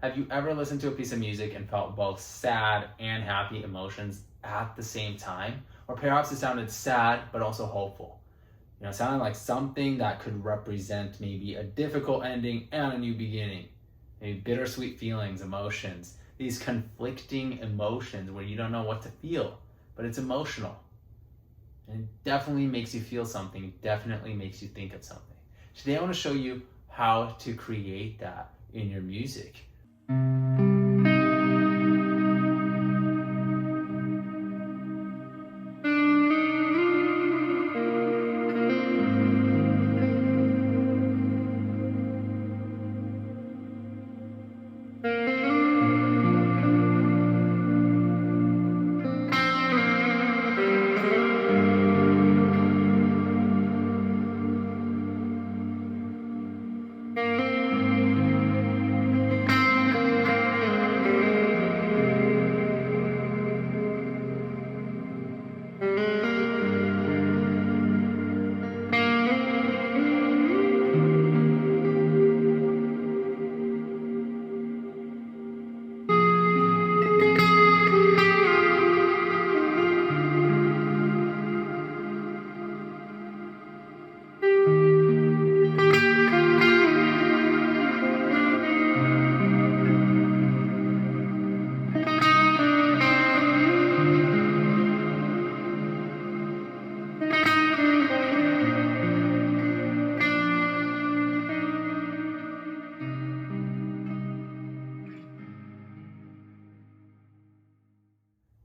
Have you ever listened to a piece of music and felt both sad and happy emotions at the same time? Or perhaps it sounded sad, but also hopeful. It sounded like something that could represent maybe a difficult ending and a new beginning. Maybe bittersweet feelings, emotions, these conflicting emotions where you don't know what to feel, but it's emotional. And it definitely makes you feel something. It definitely makes you think of something. Today I want to show you how to create that in your music.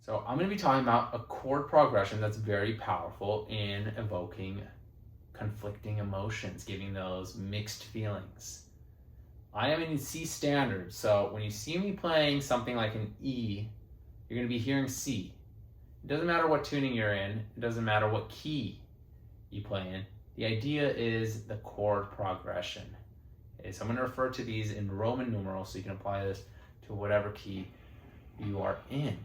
So I'm going to be talking about a chord progression that's very powerful in evoking conflicting emotions, giving those mixed feelings. I am in C standard, so when you see me playing something like an E, you're going to be hearing C. It doesn't matter what tuning you're in, it doesn't matter what key you play in. The idea is the chord progression. Okay, so I'm going to refer to these in Roman numerals so you can apply this to whatever key you are in.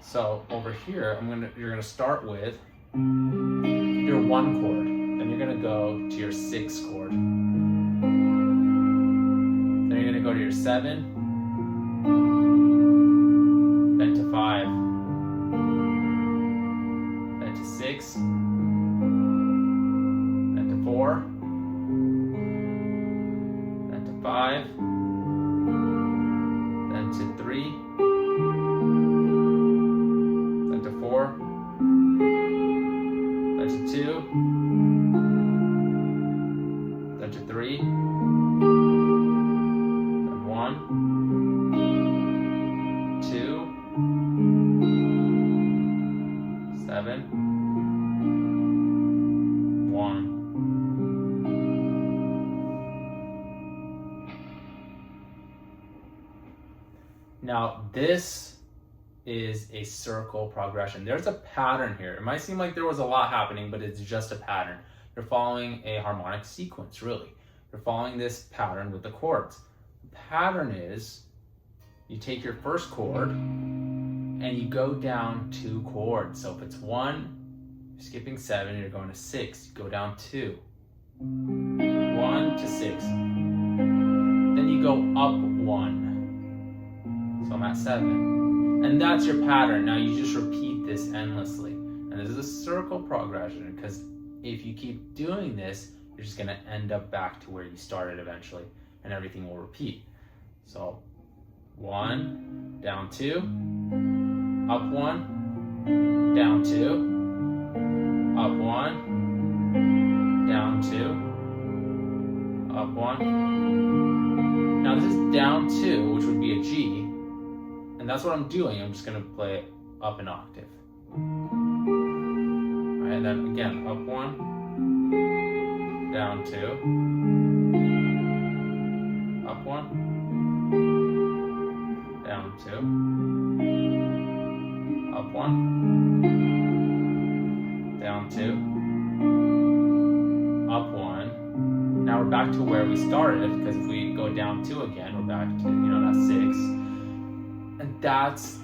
So over here, you're gonna start with your 1 chord, then you're gonna go to your 6 chord, then you're gonna go to your 7, then to 5, then to 6, then to 4, then to 5, then to 3, then to 4, then to 2, then to 3, then 1, 2, 7, 1. Now this is a circle progression. There's a pattern here. It might seem like there was a lot happening, but it's just a pattern. You're following a harmonic sequence, really. You're following this pattern with the chords. The pattern is you take your first chord and you go down 2 chords. So if it's 1, you're skipping 7, you're going to 6. You go down 2. 1 to 6. Then you go up 1. So I'm at 7. And that's your pattern. Now you just repeat this endlessly. And this is a circle progression because if you keep doing this, you're just going to end up back to where you started eventually and everything will repeat. So 1, down 2, up 1, down 2, up 1, down 2, up 1. Now this is down 2, which would be a G. And that's what I'm doing. I'm just going to play it up an octave. All right, and then again, up 1, down 2, up 1, down 2, up 1, down 2, up 1. Now we're back to where we started, because if we go down 2 again, we're back to, that 6. And that's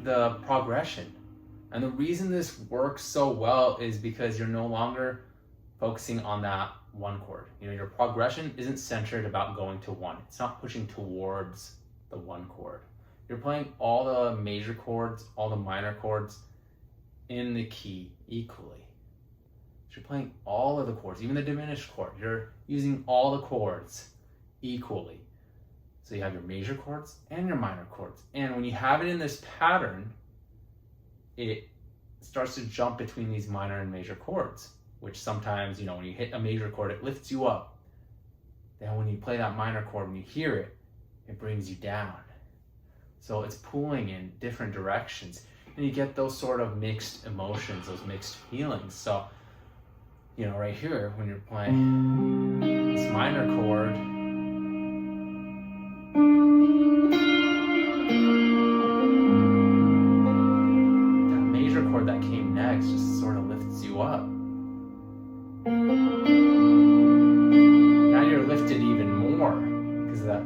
the progression. And the reason this works so well is because you're no longer focusing on that 1 chord. Your progression isn't centered about going to 1. It's not pushing towards the 1 chord. You're playing all the major chords, all the minor chords in the key equally. So you're playing all of the chords, even the diminished chord. You're using all the chords equally. So you have your major chords and your minor chords. And when you have it in this pattern, it starts to jump between these minor and major chords, which sometimes, when you hit a major chord, it lifts you up. Then when you play that minor chord and you hear it, it brings you down. So it's pulling in different directions. And you get those sort of mixed emotions, those mixed feelings. So, right here, when you're playing this minor chord, that major chord that came next just sort of lifts you up. Now you're lifted even more because of that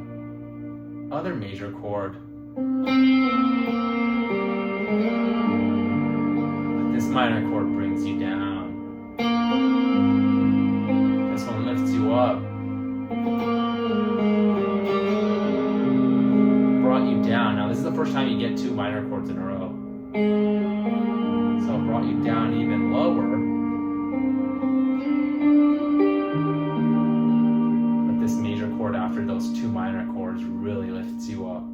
other major chord. But this minor chord brings you down. This one lifts you up. Brought you down. Now this is the first time you get 2 minor chords in a row. So it brought you down even lower. But this major chord after those 2 minor chords really lifts you up.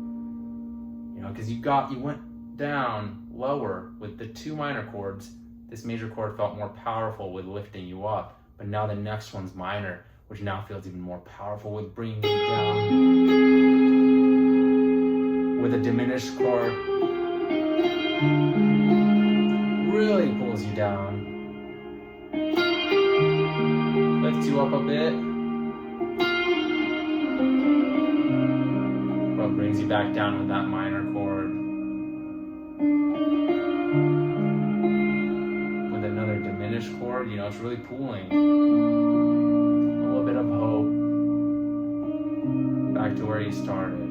Because you went down lower with the 2 minor chords. This major chord felt more powerful with lifting you up. But now the next one's minor, which now feels even more powerful with bringing you down. With a diminished chord, really pulls you down. Lifts you up a bit. But brings you back down with that minor chord. With another diminished chord, it's really pulling. A little bit of hope. Back to where you started.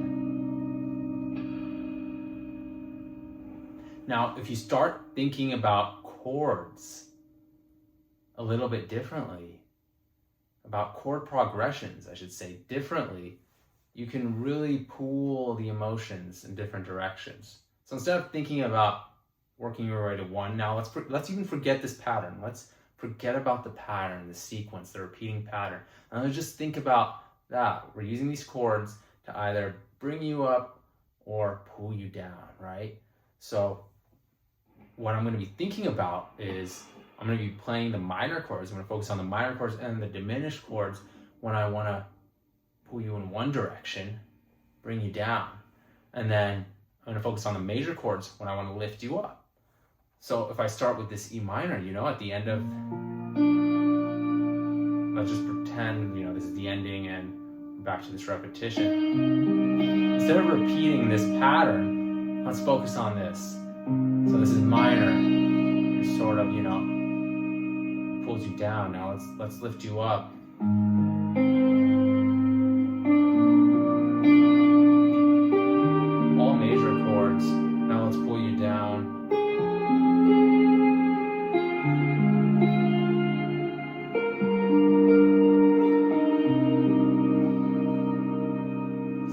Now, if you start thinking about chords a little bit differently, about chord progressions, I should say, differently, you can really pull the emotions in different directions. So instead of thinking about working your way to 1, now let's even forget this pattern. Let's forget about the pattern, the sequence, the repeating pattern. And let's just think about that. We're using these chords to either bring you up or pull you down, right? So what I'm going to be thinking about is I'm going to be playing the minor chords. I'm going to focus on the minor chords and the diminished chords when I want to pull you in one direction, bring you down. And then I'm going to focus on the major chords when I want to lift you up. So if I start with this E minor, at the end of, let's just pretend, this is the ending and back to this repetition. Instead of repeating this pattern, let's focus on this. So this is minor. It sort of, pulls you down. Now let's lift you up. All major chords. Now let's pull you down.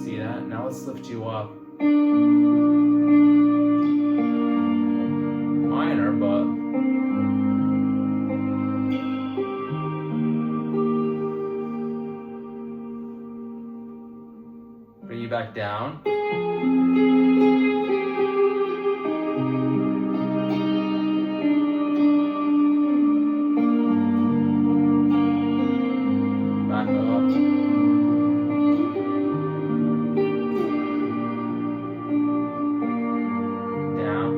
See that? Now let's lift you up. Minor, but bring you back down. Back up. Down.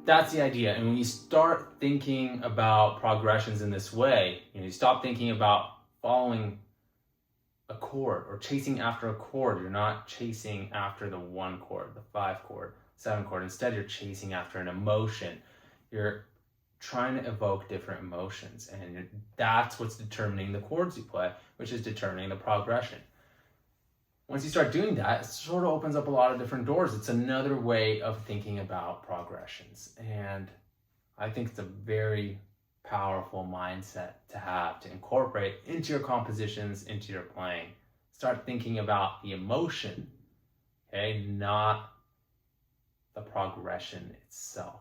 that's the idea. And when you start thinking about progressions in this way, you stop thinking about following a chord or chasing after a chord. You're not chasing after the 1 chord, the 5 chord, 7 chord. Instead, you're chasing after an emotion. You're trying to evoke different emotions, and that's what's determining the chords you play, which is determining the progression. Once you start doing that, it sort of opens up a lot of different doors. It's another way of thinking about progressions, and I think it's a very powerful mindset to have, to incorporate into your compositions, into your playing. Start thinking about the emotion, okay, not the progression itself.